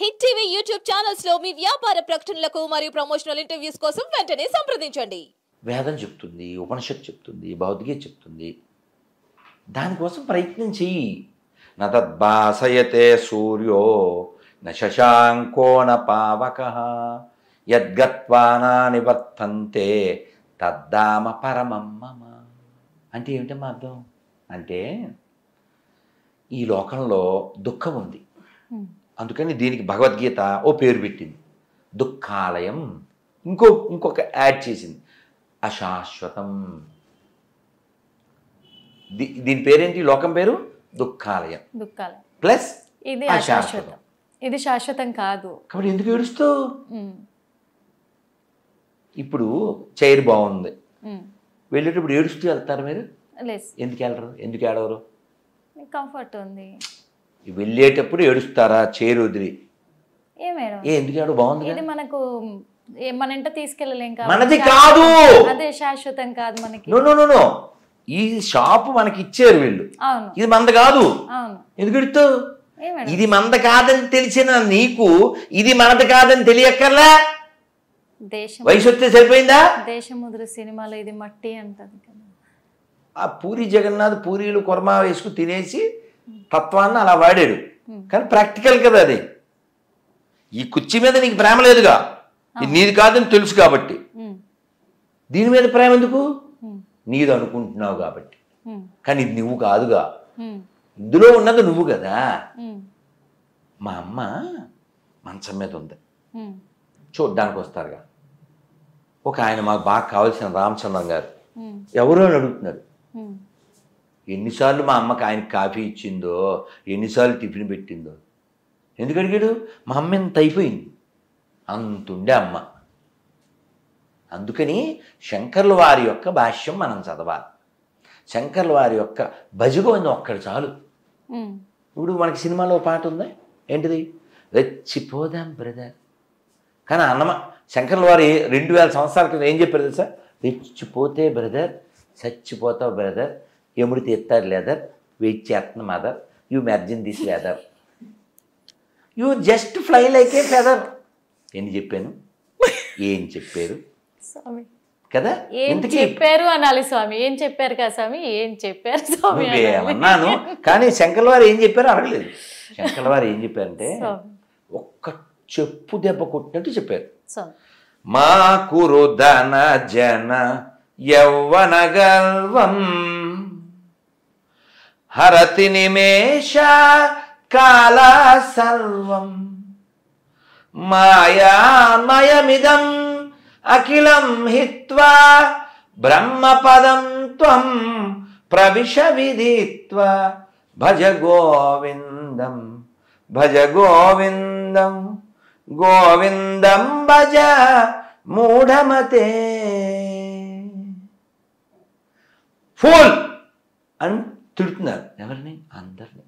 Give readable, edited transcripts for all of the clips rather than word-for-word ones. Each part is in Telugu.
హిట్ టీవీ యూట్యూబ్ ఛానల్స్ లో మీ వ్యాపార ప్రకటనలకు మరియు ప్రమోషనల్ ఇంటర్వ్యూస్ కోసం వెంటనే సంప్రదించండి. వేదం చెప్తుంది, ఉపనిషత్తు చెప్తుంది, భౌతికత చెప్తుంది. దానికోసం ప్రయత్నం చెయ్యి. నతద్భాసయతే సూర్యో న శశాంకో న పావకః యద్గత్వా న నివర్తంతే తద్ధామ పరమం మమ. అంటే ఏమిటమ్మా అర్థం? అంటే ఈ లోకంలో దుఃఖం ఉంది, అందుకని దీనికి భగవద్గీత ఓ పేరు పెట్టింది, దుఃఖాలయం. ఇంకొక యాడ్ చేసింది, అశాశ్వతం. దీని పేరేంటి? లోకం పేరు దుఃఖాలయం ప్లస్ ఇది అశాశ్వతం. ఇది శాశ్వతం కాదు. కాబట్టి ఎందుకు ఏడుస్తావు? ఇప్పుడు చైర్ బాగుంది, వెళ్ళేటప్పుడు ఏడుస్తూ వెళ్తారు మీరు? ఎందుకు వెళ్ళరు? ఎందుకు ఏడవరు? కంఫర్ట్ ఉంది. వెళ్ళేటప్పుడు ఏడుస్తారా చైర్ వదిలి? ఎందుకు ఏడు? బాగుంది. ఇది మనకు మన ఇంట తీసుకెళ్ళలేం కదా, మనది కాదు, అదే శాశ్వతం కాదు మనకి. నో ఈ షాప్ మనకి ఇచ్చారు వీళ్ళు, ఇది మంద కాదు. ఎందుకు ఎడుతావు? ఇది మంద కాదని తెలిసిన నీకు ఇది మనది కాదని తెలియక్కర్లా? వయసు వస్తే సరిపోయిందా? దేశముద్ర సినిమాలో ఇది మట్టి అంటది కదా. ఆ పూరి జగన్నాథ్ పూరీలు కుర్మా వేసుకు తినేసి తత్వాన్ని అలా వాడాడు, కానీ ప్రాక్టికల్ కదా అది. ఈ కుర్చీ మీద నీకు ప్రేమ లేదుగా, ఇది నీది కాదని తెలుసు కాబట్టి. దీని మీద ప్రేమ ఎందుకు? నీది అనుకుంటున్నావు కాబట్టి. కానీ ఇది నువ్వు కాదుగా, ఇందులో ఉన్నది నువ్వు కదా. మా అమ్మ మంచం మీద ఉంది, చూడ్డానికి వస్తారుగా ఒక ఆయన, మాకు బాగా కావాల్సిన రామచంద్రం గారు, ఎవరో అని అడుగుతున్నారు. ఎన్నిసార్లు మా అమ్మకి ఆయనకి కాఫీ ఇచ్చిందో, ఎన్నిసార్లు టిఫిన్ పెట్టిందో. ఎందుకు అడిగాడు? మా అమ్మ ఎంత అయిపోయింది, అంతుండే అమ్మ. అందుకని శంకర్ల వారి యొక్క భాష్యం మనం చదవాలి. శంకర్ల వారి యొక్క భజగోవిందం ఒక్కడు చాలు. ఇప్పుడు మనకి సినిమాలో పాట ఉంది, ఏంటిది? రెచ్చిపోదాం బ్రదర్. కానీ శంకర్ల వారి 2000 సంవత్సరాల క్రితం ఏం చెప్పారు తెలుసా? రెచ్చిపోతే బ్రదర్ చచ్చిపోతావు బ్రదర్, ఎముడు తీస్తారు లేదర్, వెయిట్ చేస్తున్న mother, you merge in this weather, you just fly like a feather. ఎన్ని చెప్పాను? ఏం చెప్పారు కదా? ఏం చెప్పారు అనాలి స్వామి. ఏం చెప్పారు కదా స్వామి, ఏం చెప్పారు స్వామి అన్నాను. కానీ శంకర్ల వారు ఏం చెప్పారో అడగలేదు. శంకర్ల వారు ఏం చెప్పారంటే ఒక్క చెప్పు దెబ్బ కొట్టినట్టు చెప్పారు. మా కురు ధన జన యౌవన గర్వం హరతి నిమేష కాల సర్వం మాయామయమిదం అఖిలం హిత్వా బ్రహ్మపదం త్వం ప్రవిశ విదిత్వా భజ గోవిందం భజ గోవిందం గోవిందం భజ మూఢమతే. ఫూల్ అని తిడుతున్నారు ఎవరిని? అందరిని.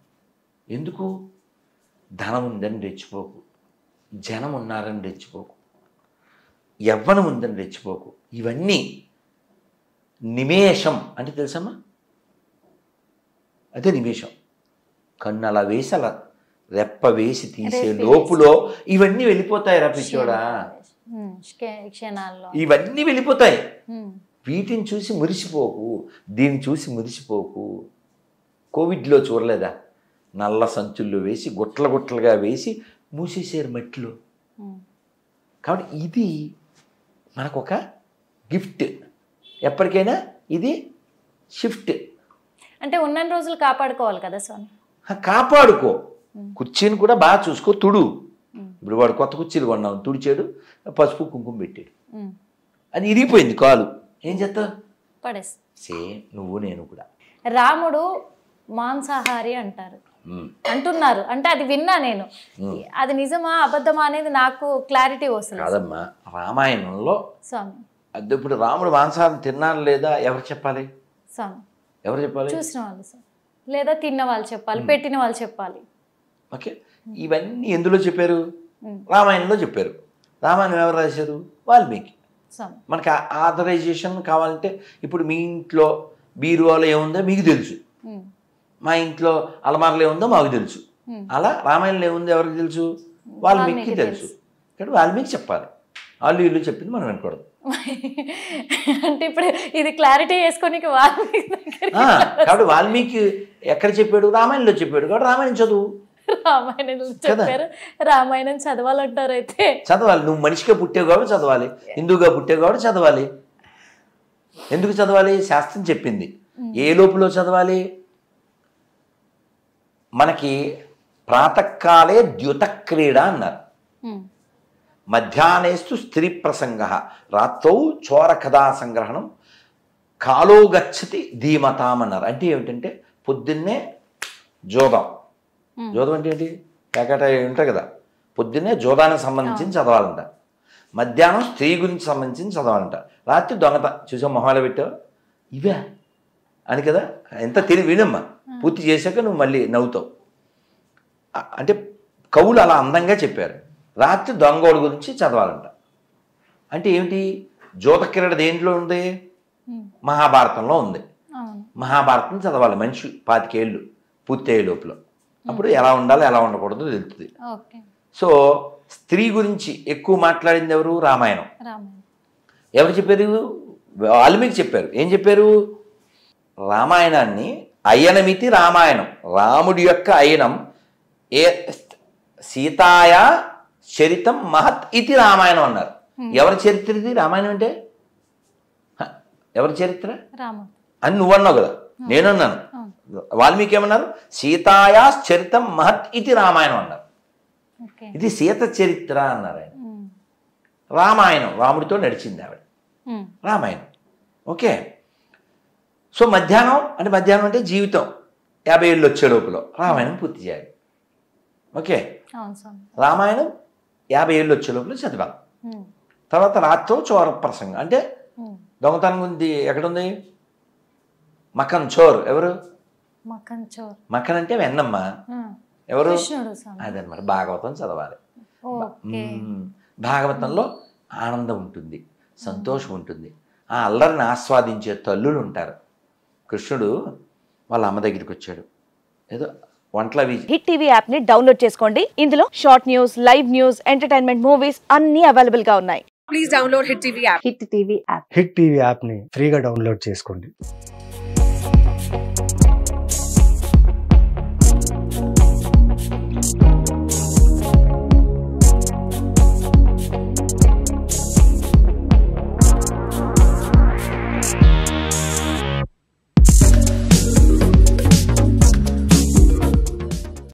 ఎందుకు? ధనం ఉందని రెచ్చిపోకు, జనం ఉన్నారని రెచ్చిపోకు, యవ్వనం ఉందని రెచ్చిపోకు. ఇవన్నీ నిమేషం అంటే తెలుసమ్మా? అదే నిమేషం. కన్ను అలా వేసి అలా రెప్ప వేసి తీసే లోపులో ఇవన్నీ వెళ్ళిపోతాయి. రప్పించోడా, ఇవన్నీ వెళ్ళిపోతాయి. వీటిని చూసి మురిసిపోకు, దీన్ని చూసి మురిసిపోకు. కోవిడ్లో చూడలేదా? నల్ల సంచుల్లో వేసి గుట్టలు గుట్టలుగా వేసి మూసేసారు మట్టిలో. కాబట్టి ఇది మనకొక గిఫ్ట్. ఎప్పటికైనా ఇది షిఫ్ట్. అంటే ఉన్న రోజులు కాపాడుకోవాలి కదా స్వామి. కాపాడుకో. కుర్చీని కూడా బాగా చూసుకో, తుడు. ఇప్పుడు వాడు కొత్త కుర్చీలు కొన్నాం, తుడిచాడు, పసుపు కుంకుమ పెట్టాడు, అది ఇరిగిపోయింది కాలు, ఏం చేస్తావు? పడేస్తా. సేమ్ నువ్వు నేను కూడా. రాముడు మాంసాహారి అంటున్నారు, అంటే అది విన్నా నేను. అది నిజమా అబద్ధమా అనేది నాకు క్లారిటీ వస్తుంది. కాదమ్మా, రామాయణంలో స్వామి అది ఇప్పుడు రాముడు మాంసాహారం తిన్నాను లేదా ఎవరు చెప్పాలి? స్వామి ఎవరు చెప్పాలి? చూసిన వాళ్ళు లేదా తిన్న వాళ్ళు చెప్పాలి, పెట్టిన వాళ్ళు చెప్పాలి. ఓకే, ఇవన్నీ ఎందులో చెప్పారు? రామాయణంలో చెప్పారు. రామాయణం ఎవరు రాశారు? వాల్మీకి. మనకి ఆథరైజేషన్ కావాలంటే ఇప్పుడు మీ ఇంట్లో బీరువాలో ఏముందో మీకు తెలుసు, మా ఇంట్లో అలమారలో ఏముందో మాకు తెలుసు. అలా రామాయణంలో ఏముందో ఎవరికి తెలుసు? వాల్మీకి తెలుసు. కానీ వాల్మీకి చెప్పాలి, వాళ్ళు వీళ్ళు చెప్పింది మనం వినకూడదు. అంటే ఇప్పుడు ఇది క్లారిటీ చేసుకొని వాల్మీకి కాబట్టి వాల్మీకి ఎక్కడ చెప్పాడు? రామాయణంలో చెప్పాడు. కాబట్టి రామాయణం చదువు. రామాయణంలో చెప్పారు, రామాయణం చదవాలంటారు. అయితే చదవాలి. నువ్వు మనిషిగా పుట్టావు కాబట్టి చదవాలి, హిందువుగా పుట్టావు కాబట్టి చదవాలి. ఎందుకు చదవాలి? శాస్త్రం చెప్పింది. ఏ లోపులో చదవాలి? మనకి ప్రాతకాలే ద్యుత క్రీడ అన్నారు, మధ్యాహ్నేస్తు స్త్రీ ప్రసంగ, రాత్రౌ చోర కథా సంగ్రహణం, కాలో గచ్చతి ధీమతాం అన్నారు. అంటే ఏమిటంటే పొద్దున్నే జోదం. జోదం అంటే ఏంటి? పేకాట ఉంటాయి కదా. పొద్దున్నే జోదానికి సంబంధించి చదవాలంట, మధ్యాహ్నం స్త్రీ గురించి సంబంధించి చదవాలంట, రాత్రి దొంగత. చూసా మొహాలు పెట్టావు ఇవే అని కదా. ఎంత తెలివి వినమ్మా, పూర్తి చేశాక నువ్వు మళ్ళీ నవ్వుతావు. అంటే కవులు అలా అందంగా చెప్పారు. రాత్రి దొంగోడు గురించి చదవాలంట. అంటే ఏమిటి? జ్యోతకిరణ దేంట్లో ఉంది? మహాభారతంలో ఉంది. మహాభారతం చదవాలి మనిషి 25 ఏళ్ళు పూర్తయ్యే లోపల. అప్పుడు ఎలా ఉండాలో ఎలా ఉండకూడదో తెలుస్తుంది. సో స్త్రీ గురించి ఎక్కువ మాట్లాడింది ఎవరు? రామాయణం. ఎవరు చెప్పారు? వాల్మీకి చెప్పారు. ఏం చెప్పారు? రామాయణాన్ని అయనమితి రామాయణం, రాముడి యొక్క అయనం. ఏ సీతాయా చరితం మహత్ ఇది రామాయణం అన్నారు. ఎవరి చరిత్ర ఇది? రామాయణం అంటే ఎవరి చరిత్ర అని నువ్వు అన్నావు కదా, నేను అన్నాను. వాల్మీకి ఏమన్నారు? సీతాయా చరితం మహత్ ఇది రామాయణం అన్నారు. ఇది సీత చరిత్ర అన్నారు ఆయన. రామాయణం రాముడితో నడిచింది ఆవిడ, రామాయణం. ఓకే. సో మధ్యాహ్నం అంటే జీవితం 50 ఏళ్ళు వచ్చే లోపల రామాయణం పూర్తి చేయాలి. ఓకే. రామాయణం 50 ఏళ్ళు వచ్చే లోపల చదివాలి. తర్వాత రాత్రి చోర ప్రసంగం, అంటే దొంగతనం గురించి ఎక్కడుంది? మకన్ చోర్ ఎవరు? మకన్ అంటే వెన్నమ్మ. ఎవరు? అదనమాట. భాగవతం చదవాలి. భాగవతంలో ఆనందం ఉంటుంది, సంతోషం ఉంటుంది. ఆ అల్లరిని ఆస్వాదించే తల్లులు ఉంటారు. కృష్ణుడు వాళ్ళ అమ్మ దగ్గరికి వచ్చాడు, ఏదో వంటలవి. హిట్ టీవీ యాప్ ని డౌన్లోడ్ చేసుకోండి. ఇందులో short news, live news, entertainment movies అన్ని అవైలబుల్ గా ఉన్నాయి. Please download hit TV app. Hit TV app ని ఫ్రీగా డౌన్లోడ్ చేసుకోండి.